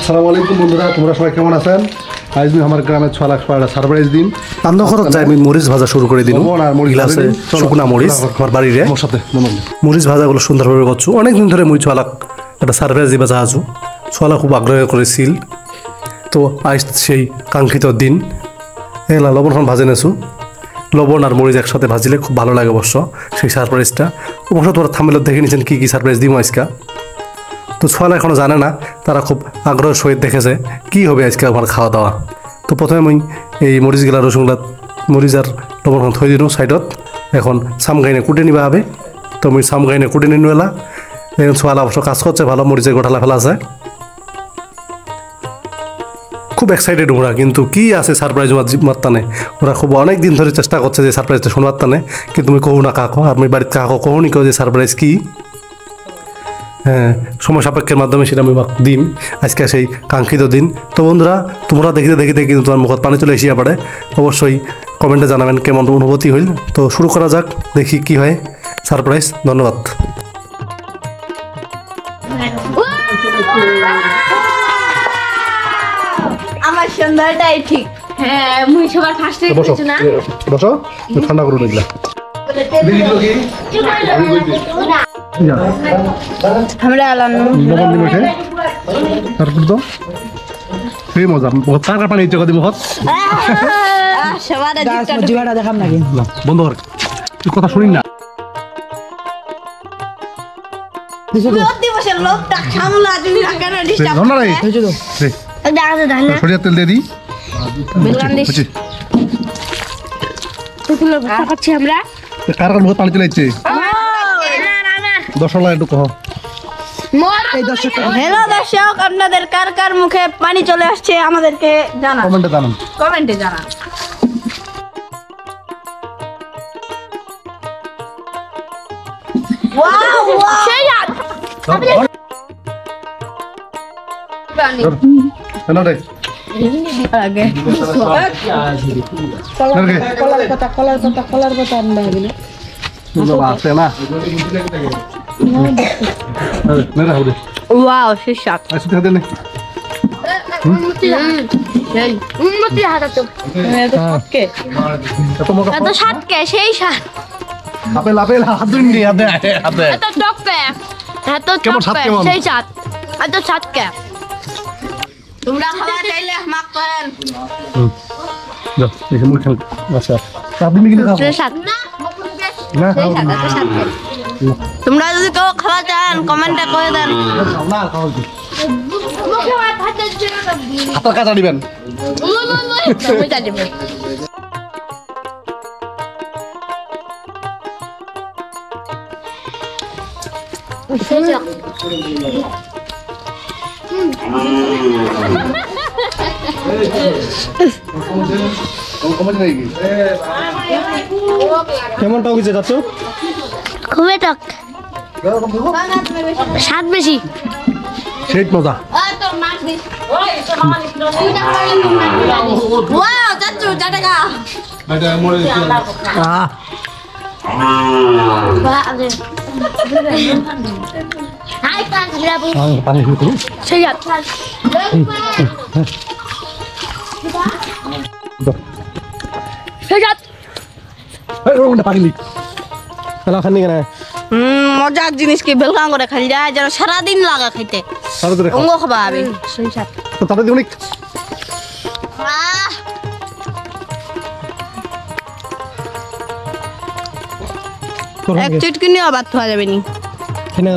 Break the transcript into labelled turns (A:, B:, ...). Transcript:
A: আসসালামু আলাইকুম বন্ধুরা, তোমরা সবাই কেমন আছেন? আজ আমি আমার গ্রামে 6 লাখ পাড়া সারপ্রাইজ দিন।
B: রান্না করার যাই আমি মরিচ ভাজা শুরু করে দিন। গিলাসে শুকনা মরিচ আমার বাড়িরে মরিচ ভাজাগুলো সুন্দরভাবে করছু। অনেকদিন ধরে মুই 6 লাখ একটা সারপ্রাইজ দিবা চাহাছু। 6 লাখ খুব আগ্রহ করেছিল, তো আজ সেই কাঙ্ক্ষিত দিন। এগুলা লবণ ভাজে নেছু। লবণ আর মরিচ একসাথে ভাজিলে খুব ভালো লাগে অবশ্য সেই সারপ্রাইজটা। অবশ্য তোমরা থামেলত দেখে নিয়েছেন কী কী সারপ্রাইজ দিই আজকা। তো 6 লাখ এখনও জানে না, তারা খুব আগ্রহের সহিত দেখেছে কী হবে আজকে আমার খাওয়া দাওয়া। তো প্রথমে আমি এই মরিচগুলা রসুনগুলা মরিচ আর লবণ থই দিল সাইডত। এখন সামগাইনে কুটে নিবা হবে, তো আমি সামগাইনে কুটে নিয়ে এলা। এখন 6 লাখ অবশ্য কাজ করছে ভালো, মরিচের গোঠালা ফেলা আছে। খুব এক্সাইটেড ওরা, কিন্তু কি আছে সারপ্রাইজ মারতানে। ওরা খুব অনেক দিন ধরে চেষ্টা করছে যে সারপ্রাইজটা শোনার টানে, কিন্তু তুমি কহো না কাকো, আর আমি বাড়িতে কাকো কহো নি যে সারপ্রাইজ কি। হ্যাঁ, সময় সাপেক্ষের মাধ্যমে সেটা আমি দিন আজকে সেই কাঙ্ক্ষিত দিন। তো বন্ধুরা, তোমরা দেখিতে দেখিতে কিন্তু তোমার মুখত পানি চলে এসিয়া পড়ে। অবশ্যই কমেন্টে জানাবেন কেমন অনুভূতি হইল। তো শুরু করা যাক, দেখি কি হয় সারপ্রাইজ। ধন্যবাদ।
C: আমার সন্ধ্যাটাই ঠিক। হ্যাঁ, মুই সবার ফার্স্টে কিছু না।
A: বসো, ঠান্ডা করুন এগুলা।
C: আমরা আলানো
A: লবণ দিন ওঠে, তারপর তো সেই মজা কার পানি ইচ্ছে কদি মুখত
C: সবার
D: জিবাটা দেখাম নাকি
A: বন্ধ কর, তুই কথা শুনিন না।
C: দিবসের লোকটা খামলা তুমি কেন ডিস্টার্ব
A: ধন্যবাদ। সরিষার তেল দিয়ে দিই।
C: খাচ্ছি আমরা।
A: কার কার মুখত পানি চলে যাচ্ছে? 10 লাখ একটু কহ।
C: হ্যালো দর্শক, আপনাদের কার কার মুখে পানি চলে আসছে আমাদেরকে জানান, কমেন্টে জানান।
D: কলার কথা আনবা হবে না।
C: ওয়াও, শেষ শাক। এত সাতকে সেই সাত।
A: আপেল আপেল হাত ধুন নি হাতে হাতে।
C: এত টককে, এত
A: কেমন সাত
C: টককে
A: কেমন?
C: সেই সাত। এত সাতকে। তোমরা খাওয়া চাইলে মাফ করেন।
A: যাও, দেখে মুখ খান। আচ্ছা, আপনি মিলে খাও।
C: সেই সাত।
A: না
C: সেই সাত, এত সাতকে। তোমরা যদি কেউ খাওয়া চান কমেন্টে করে দেন।
A: না খাও। হাতের কাটা দিবেন। কেমন টাও গেছে যাচ্ছ?
C: খুবই টক, স্বাদ বেশি।
A: সেই মজা।
C: ওয়াও, চাচু জাটাকা।
A: পানি শুরু
C: সেই সাত। সেই সাত।
A: পানি লিক খেলা খানি কেন?
C: মজার জিনিস কি বেলকাং করে খাই যায়, যেন সারাদিন লাগা খাইতে। অঙ্গ খাবা আমি। সেই সাত।
A: তাতে অনেক
C: এক চুটকি নিয়ে আবার থোয়া যাবে নি।
A: খেয়ে না